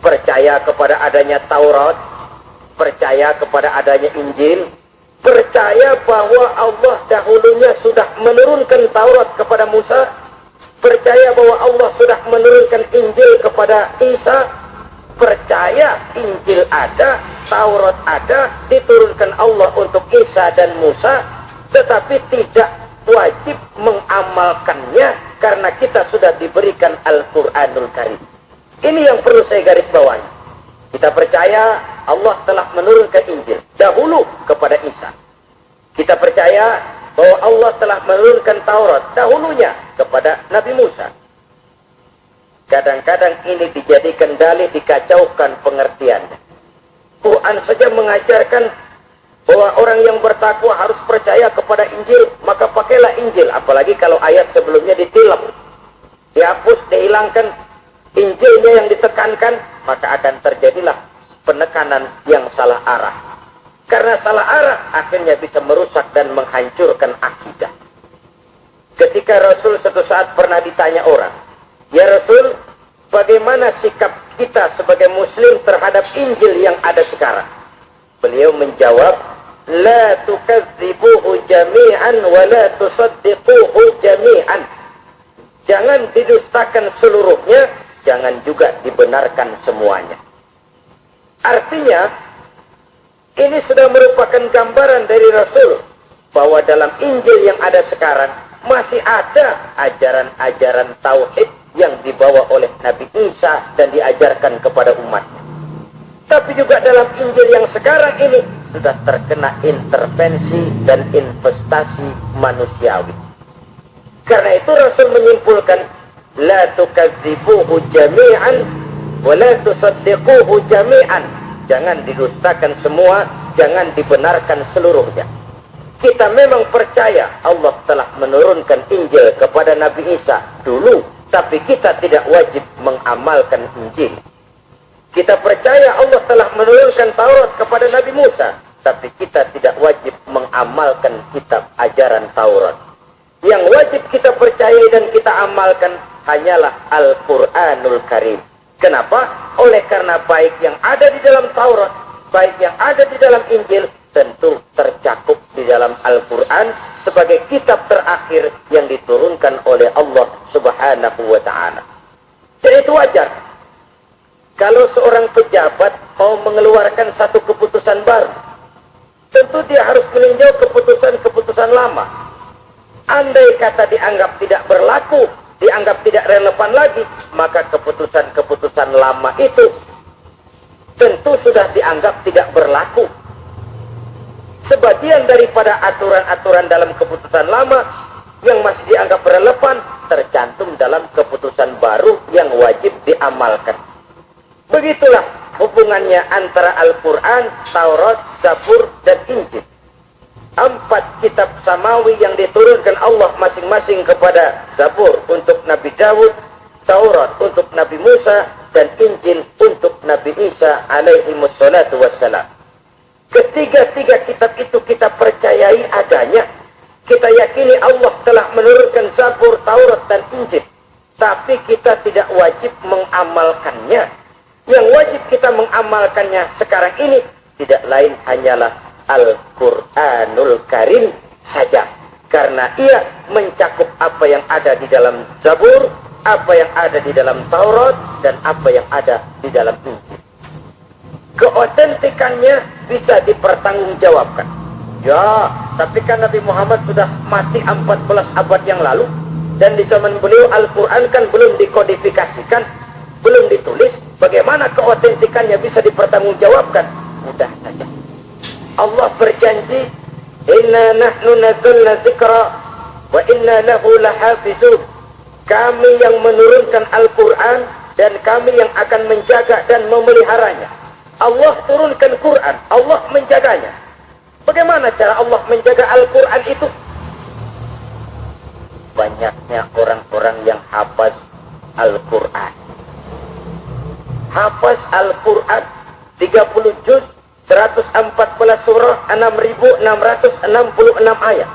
percaya kepada adanya Taurat, percaya kepada adanya Injil, percaya bahwa Allah dahulunya sudah menurunkan Taurat kepada Musa, percaya bahwa Allah sudah menurunkan Injil kepada Isa, percaya Injil ada, Taurat ada, diturunkan Allah untuk Isa dan Musa, tetapi tidak wajib mengamalkannya karena kita sudah diberikan Al-Quranul Karim. Ini yang perlu saya garis bawahi. Kita percaya Allah telah menurunkan Injil dahulu kepada Isa. Kita percaya bahwa Allah telah menurunkan Taurat dahulunya kepada Nabi Musa. Kadang-kadang ini dijadikan dalih, dikacaukan pengertiannya. Quran saja mengajarkan bahwa orang yang bertakwa harus percaya kepada Injil, maka pakailah Injil. Apalagi kalau ayat sebelumnya ditilap, dihapus, dihilangkan, Injilnya yang ditekankan, maka akan terjadilah penekanan yang salah arah. Karena salah arah akhirnya bisa merusak dan menghancurkan akidah. Ketika Rasul suatu saat pernah ditanya orang, "Ya Rasul, bagaimana sikap kita sebagai muslim terhadap Injil yang ada sekarang?" Beliau menjawab, "La tukadzibuhu jami'an wa la tusaddiquhu jami'an." Jangan didustakan seluruhnya, jangan juga dibenarkan semuanya. Artinya, ini sudah merupakan gambaran dari Rasul bahwa dalam Injil yang ada sekarang masih ada ajaran-ajaran tauhid yang dibawa oleh Nabi Isa dan diajarkan kepada umatnya. Tapi juga dalam Injil yang sekarang ini sudah terkena intervensi dan investasi manusiawi. Karena itu Rasul menyimpulkan, la tukadzibuhu jami'an wa la tusaddiquhu jami'an. Jangan didustakan semua, jangan dibenarkan seluruhnya. Kita memang percaya Allah telah menurunkan Injil kepada Nabi Isa dulu, tapi kita tidak wajib mengamalkan Injil. Kita percaya Allah telah menurunkan Taurat kepada Nabi Musa, tapi kita tidak wajib mengamalkan kitab ajaran Taurat. Yang wajib kita percaya dan kita amalkan hanyalah Al-Quranul Karim. Kenapa? Oleh karena baik yang ada di dalam Taurat, baik yang ada di dalam Injil, tentu tercakup di dalam Al-Quran sebagai kitab terakhir yang diturunkan oleh Allah Subhanahu wa Ta'ala. Jadi itu wajar. Kalau seorang pejabat mau mengeluarkan satu keputusan baru, tentu dia harus meninjau keputusan-keputusan lama. Andai kata dianggap tidak berlaku, dianggap tidak relevan lagi, maka keputusan-keputusan lama itu tentu sudah dianggap tidak berlaku. Sebagian daripada aturan-aturan dalam keputusan lama yang masih dianggap relevan tercantum dalam keputusan baru yang wajib diamalkan. Begitulah hubungannya antara Al-Quran, Taurat, Zabur, dan Injil. 4 kitab samawi yang diturunkan Allah masing-masing kepada Zabur untuk Nabi Dawud, Taurat untuk Nabi Musa, dan Injil untuk Nabi Isa alaihi wassalatu wassalam. Ketiga-tiga kitab itu kita percayai adanya. Kita yakini Allah telah menurunkan Zabur, Taurat, dan Injil. Tapi kita tidak wajib mengamalkannya. Yang wajib kita mengamalkannya sekarang ini tidak lain hanyalah Al-Quranul Karim saja. Karena ia mencakup apa yang ada di dalam Zabur, apa yang ada di dalam Taurat, dan apa yang ada di dalam Injil. Keotentikannya bisa dipertanggungjawabkan. Ya, tapi kan Nabi Muhammad sudah mati 14 abad yang lalu, dan di zaman beliau Al-Quran kan belum dikodifikasikan, belum ditulis. Bagaimana keotentikannya bisa dipertanggungjawabkan? Mudah saja. Allah berjanji, "Inna nahnu nazzalna dzikra wa inna lahu lahafizun." Kami yang menurunkan Al-Quran dan kami yang akan menjaga dan memeliharanya. Allah turunkan Quran, Allah menjaganya. Bagaimana cara Allah menjaga Al-Quran itu? Banyaknya orang-orang yang hafaz Al-Quran. Hafaz Al-Quran 30 juz, 114 surah, 6.666 ayat.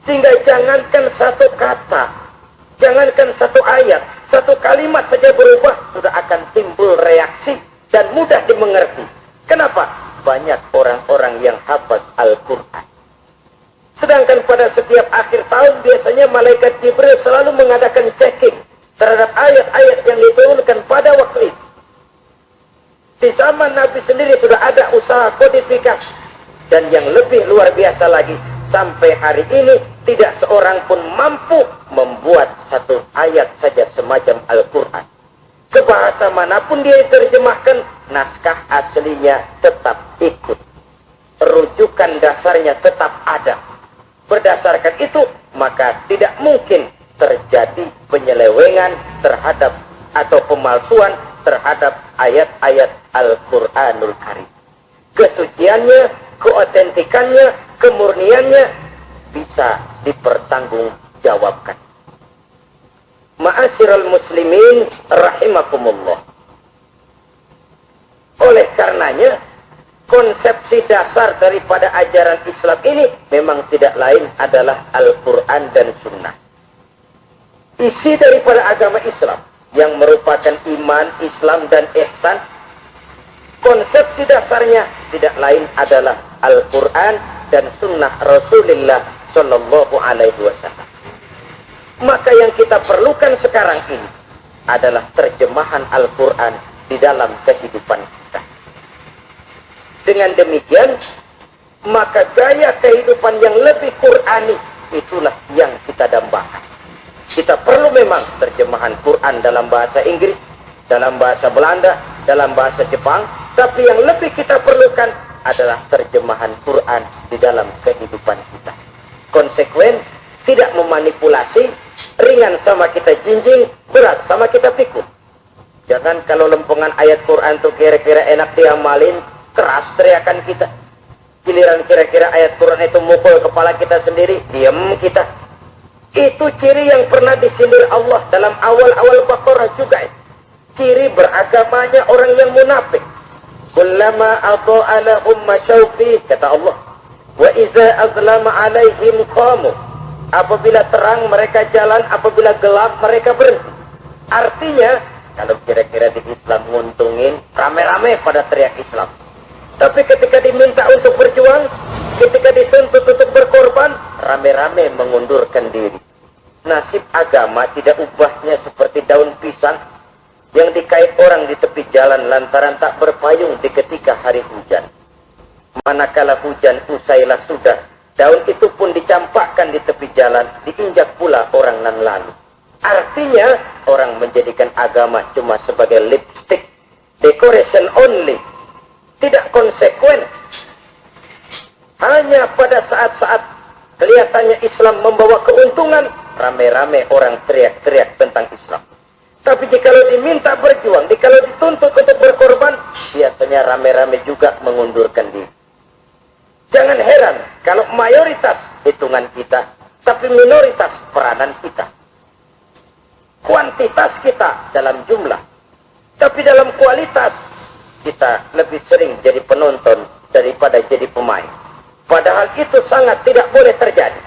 Sehingga jangankan satu kata, jangankan satu ayat, satu kalimat saja berubah, sudah akan timbul reaksi dan mudah dimengerti. Kenapa? Banyak orang-orang yang hafaz Al-Quran. Sedangkan pada setiap akhir tahun biasanya malaikat Jibril selalu mengadakan checking terhadap ayat-ayat yang diturunkan pada waktu itu. Di zaman Nabi sendiri sudah ada usaha kodifikasi. Dan yang lebih luar biasa lagi, sampai hari ini tidak seorang pun mampu membuat satu ayat saja semacam Al-Quran. Ke bahasa manapun dia diterjemahkan, naskah aslinya tetap ikut. Rujukan dasarnya tetap ada. Berdasarkan itu, maka tidak mungkin terjadi penyelewengan terhadap atau pemalsuan terhadap ayat-ayat Al-Quranul Karim. kesuciannya, keotentikannya, kemurniannya bisa dipertanggungjawabkan. Ma'asyiral muslimin rahimakumullah. Oleh karenanya, konsepsi dasar daripada ajaran Islam ini memang tidak lain adalah Al-Quran dan Sunnah. Isi daripada agama Islam yang merupakan iman, Islam, dan ihsan, konsepsi dasarnya tidak lain adalah Al-Quran dan Sunnah Rasulullah Sallallahu Alaihi Wasallam. Maka yang kita perlukan sekarang ini adalah terjemahan Al-Quran di dalam kehidupan kita. Dengan demikian, maka gaya kehidupan yang lebih Qurani itulah yang kita dambakan. Kita perlu memang terjemahan Quran dalam bahasa Inggris, dalam bahasa Belanda, dalam bahasa Jepang, tapi yang lebih kita perlukan adalah terjemahan Quran di dalam kehidupan kita. Konsekuen, tidak memanipulasi, ringan sama kita jinjing, berat sama kita pikul. Jangan kalau lempengan ayat Quran itu kira-kira enak diamalin, keras teriakan kita. Giliran kira-kira ayat Quran itu mukul kepala kita sendiri, diam kita. Itu ciri yang pernah disindir Allah dalam awal-awal Baqarah juga. Ciri beragamanya orang yang munafik. Kullama adha'a lahum masyaufi, kata Allah. Wa iza azlama alaihim qamu. Apabila terang mereka jalan, apabila gelap mereka berhenti. Artinya, kalau kira-kira di Islam nguntungin, rame-rame pada teriak Islam. Tapi ketika diminta untuk berjuang, ketika dituntut untuk berkorban, rame-rame mengundurkan diri. Nasib agama tidak ubahnya seperti daun pisang yang dikait orang di tepi jalan lantaran tak berpayung di ketika hari hujan. Manakala hujan usailah sudah, daun itu pun dicampakkan di tepi jalan, diinjak pula orang nan lalu. Artinya, orang menjadikan agama cuma sebagai lipstick, decoration only, tidak konsekuen. Hanya pada saat-saat kelihatannya Islam membawa keuntungan, rame-rame orang teriak-teriak tentang Islam. Tapi jikalau diminta berjuang, jikalau dituntut untuk berkorban, biasanya rame-rame juga mengundurkan diri. Jangan heran kalau mayoritas hitungan kita, tapi minoritas peranan kita. Kuantitas kita dalam jumlah, tapi dalam kualitas kita lebih sering jadi penonton daripada jadi pemain. Padahal itu sangat tidak boleh terjadi.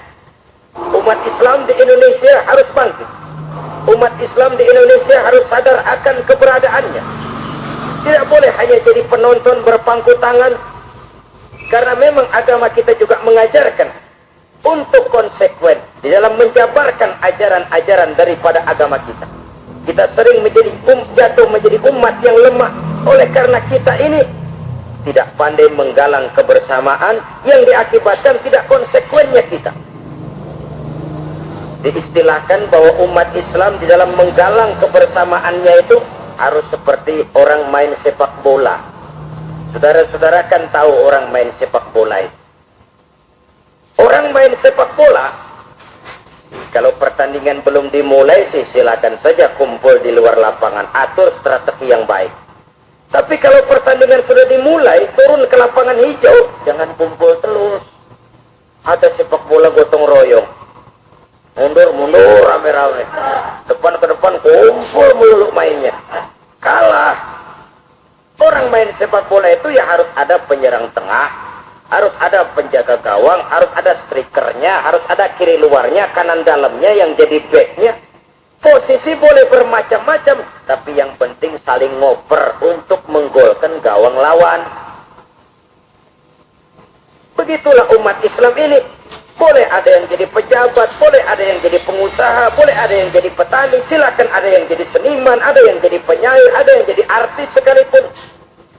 Umat Islam di Indonesia harus bangkit. Umat Islam di Indonesia harus sadar akan keberadaannya. Tidak boleh hanya jadi penonton berpangku tangan. Karena memang agama kita juga mengajarkan untuk konsekuen di dalam menjabarkan ajaran-ajaran daripada agama kita. Kita sering jatuh menjadi umat yang lemah. Oleh karena kita ini tidak pandai menggalang kebersamaan yang diakibatkan tidak konsekuennya kita. Diistilahkan bahwa umat Islam di dalam menggalang kebersamaannya itu harus seperti orang main sepak bola. Saudara-saudara kan tahu orang main sepak bola itu. Orang main sepak bola, kalau pertandingan belum dimulai sih silakan saja kumpul di luar lapangan, atur strategi yang baik. Tapi kalau pertandingan sudah dimulai, turun ke lapangan hijau, jangan kumpul terus. Ada sepak bola gotong royong. Mundur, rame-rame. Depan ke depan, kumpul melulu mainnya. Kalah. Orang main sepak bola itu ya harus ada penyerang tengah, harus ada penjaga gawang, harus ada strikernya, harus ada kiri luarnya, kanan dalamnya yang jadi backnya. Posisi boleh bermacam-macam, tapi yang penting saling ngoper untuk menggolkan gawang lawan. Begitulah umat Islam ini. Boleh ada yang jadi pejabat, boleh ada yang jadi pengusaha, boleh ada yang jadi petani, silakan ada yang jadi seniman, ada yang jadi penyair, ada yang jadi artis sekalipun.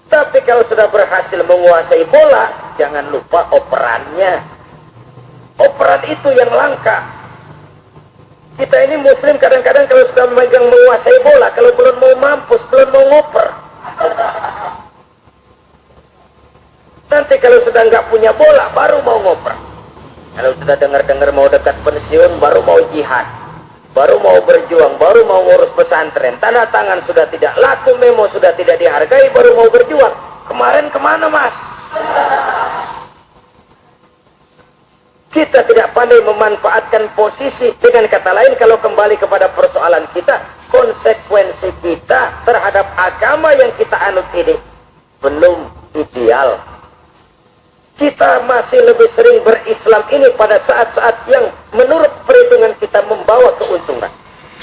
Tapi kalau sudah berhasil menguasai bola, jangan lupa operannya. Operan itu yang langka. Kita ini muslim kadang-kadang kalau sudah memegang menguasai bola, kalau belum mau mampus, belum mau ngoper. Nanti kalau sudah nggak punya bola, baru mau ngoper. Kalau sudah dengar-dengar mau dekat pensiun, baru mau jihad, baru mau berjuang, baru mau ngurus pesantren. Tanda tangan sudah tidak laku, memo sudah tidak dihargai, baru mau berjuang. Kemarin kemana mas? kembali kepada persoalan kita, konsekuensi kita terhadap agama yang kita anut ini belum ideal. Kita masih lebih sering berislam ini pada saat-saat yang menurut perhitungan kita membawa keuntungan.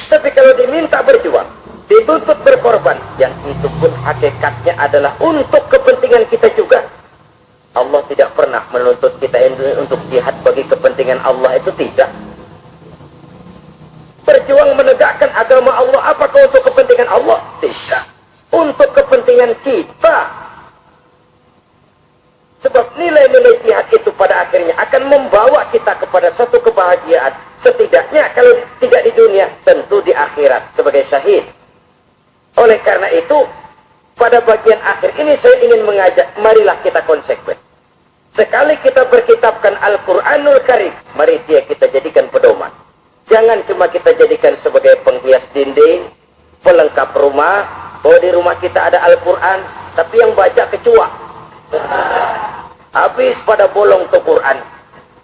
Tapi kalau diminta berjuang, dituntut berkorban, yang itu pun hakikatnya adalah untuk kepentingan kita juga. Allah tidak pernah menuntut kita untuk jihad bagi kepentingan Allah, itu tidak. Berjuang menegakkan agama Allah, apakah untuk kepentingan Allah? Tidak. Untuk kepentingan kita. Sebab nilai-nilai jihad itu pada akhirnya akan membawa kita kepada satu kebahagiaan. Setidaknya kalau tidak di dunia, tentu di akhirat sebagai syahid. Oleh karena itu, pada bagian akhir ini saya ingin mengajak, marilah kita konsekuen. Sekali kita berkitabkan Al-Quranul Karim, mari dia kita jadikan pedoman. Jangan cuma kita jadikan sebagai penghias dinding, pelengkap rumah, bahwa di rumah kita ada Al-Quran, tapi yang baca kecoa. Habis pada bolong tuh Quran.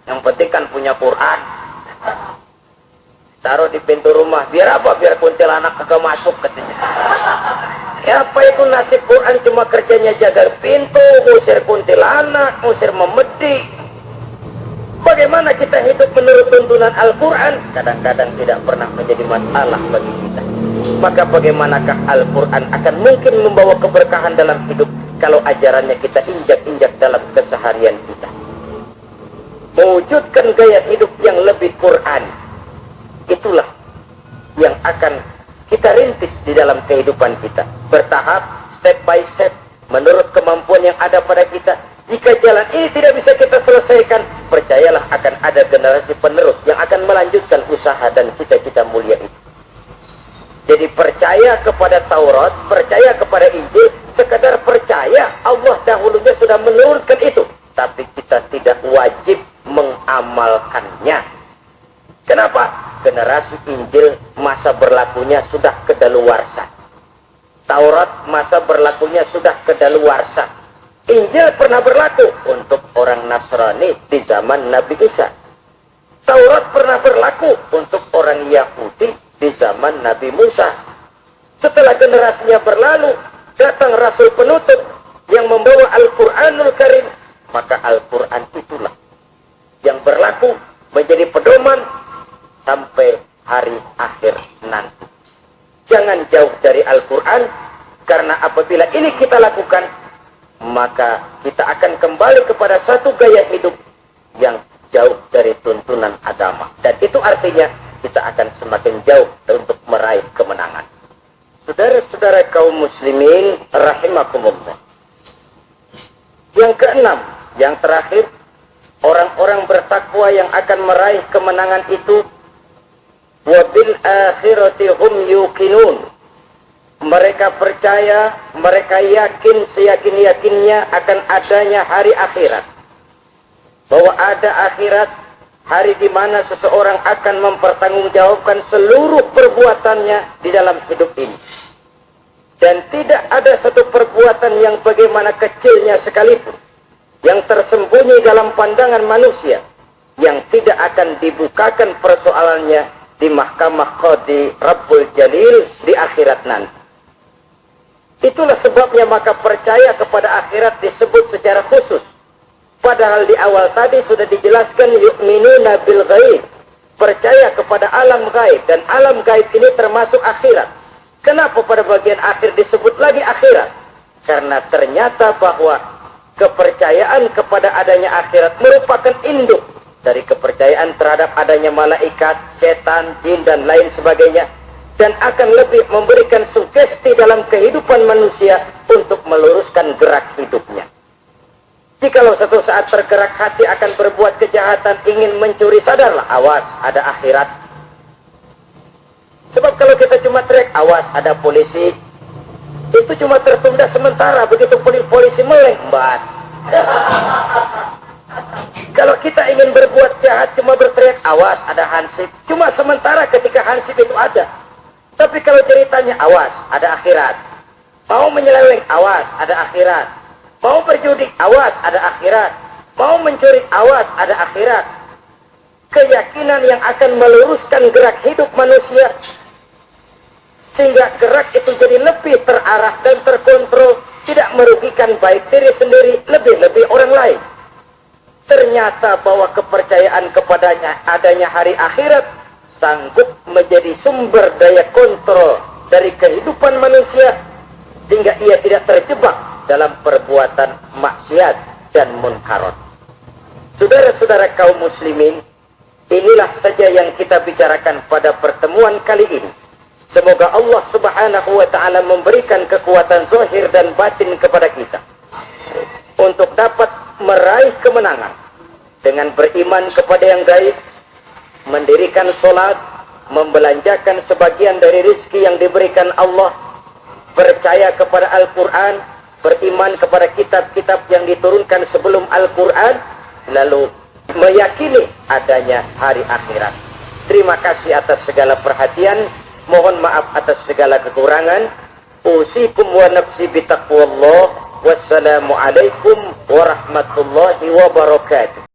Yang penting kan punya Quran. Taruh di pintu rumah. Biar apa? Biar kuntilanak kagak masuk katanya. Ya apa itu nasib Quran, cuma kerjanya jaga pintu, ngusir kuntilanak, ngusir memedi. Bagaimana kita hidup menurut tuntunan Al-Quran? Kadang-kadang tidak pernah menjadi masalah bagi kita. Maka bagaimanakah Al-Quran akan mungkin membawa keberkahan dalam hidup kalau ajarannya kita injak-injak dalam keseharian kita? Mewujudkan gaya hidup yang lebih Quran, itulah yang akan kita rintis di dalam kehidupan kita. Bertahap, step by step, menurut kemampuan yang ada pada kita. Jika jalan ini tidak bisa kita selesaikan, percayalah akan ada generasi penerus yang akan melanjutkan usaha dan cita-cita mulia itu. Jadi percaya kepada Taurat, percaya kepada Injil, sekadar percaya Allah dahulunya sudah menurunkan itu. Tapi kita tidak wajib mengamalkannya. Kenapa? Generasi Injil masa berlakunya sudah kedaluarsa. Taurat masa berlakunya sudah kedaluarsa. Injil pernah berlaku untuk orang Nasrani di zaman Nabi Isa. Taurat pernah berlaku untuk orang Yahudi di zaman Nabi Musa. Setelah generasinya berlalu, datang Rasul penutup yang membawa Al-Quranul Karim. Maka Al-Quran itulah yang berlaku menjadi pedoman sampai hari akhir nanti. Jangan jauh dari Al-Quran, karena apabila ini kita lakukan, maka kita akan kembali kepada satu gaya hidup yang jauh dari tuntunan agama. Dan itu artinya kita akan semakin jauh untuk meraih kemenangan. Saudara-saudara kaum muslimin rahimakumullah. Yang keenam, yang terakhir, orang-orang bertakwa yang akan meraih kemenangan itu, wa bil akhirati hum yuqinun. Mereka percaya, mereka yakin seyakin-yakinnya akan adanya hari akhirat. Bahwa ada akhirat, hari di mana seseorang akan mempertanggungjawabkan seluruh perbuatannya di dalam hidup ini. Dan tidak ada satu perbuatan yang bagaimana kecilnya sekalipun, yang tersembunyi dalam pandangan manusia, yang tidak akan dibukakan persoalannya di mahkamah Qadi Rabbul Jalil di akhirat nanti. Itulah sebabnya maka percaya kepada akhirat disebut secara khusus. Padahal di awal tadi sudah dijelaskan yu'minuna bil ghaib, percaya kepada alam gaib, dan alam gaib ini termasuk akhirat. Kenapa pada bagian akhir disebut lagi akhirat? Karena ternyata bahwa kepercayaan kepada adanya akhirat merupakan induk dari kepercayaan terhadap adanya malaikat, setan, jin, dan lain sebagainya, dan akan lebih memberikan sugesti dalam kehidupan manusia untuk meluruskan gerak hidupnya. Jikalau satu saat tergerak hati akan berbuat kejahatan, ingin mencuri, sadarlah, awas, ada akhirat. Sebab kalau kita cuma teriak, awas, ada polisi, itu cuma tertunda sementara, begitu polisi meleng, mbak. Kalau kita ingin berbuat jahat, cuma berteriak, awas, ada hansip, cuma sementara ketika hansip itu ada. Tapi kalau ceritanya, awas, ada akhirat. Mau menyeleweng, awas, ada akhirat. Mau berjudi, awas, ada akhirat. Mau mencuri, awas, ada akhirat. keyakinan yang akan meluruskan gerak hidup manusia, sehingga gerak itu jadi lebih terarah dan terkontrol, tidak merugikan baik diri sendiri, lebih-lebih orang lain. Ternyata bahwa kepercayaan kepadanya adanya hari akhirat sanggup menjadi sumber daya kontrol dari kehidupan manusia, sehingga ia tidak terjebak dalam perbuatan maksiat dan munkarat. Saudara-saudara kaum muslimin, inilah saja yang kita bicarakan pada pertemuan kali ini. Semoga Allah Subhanahu wa ta'ala memberikan kekuatan zahir dan batin kepada kita untuk dapat meraih kemenangan dengan beriman kepada yang gaib, mendirikan sholat, membelanjakan sebagian dari rezeki yang diberikan Allah, percaya kepada Al-Quran, beriman kepada kitab-kitab yang diturunkan sebelum Al-Quran, lalu meyakini adanya hari akhirat. Terima kasih atas segala perhatian. Mohon maaf atas segala kekurangan. Usikum wa nafsi bitaqwallah. Wassalamualaikum warahmatullahi wabarakatuh.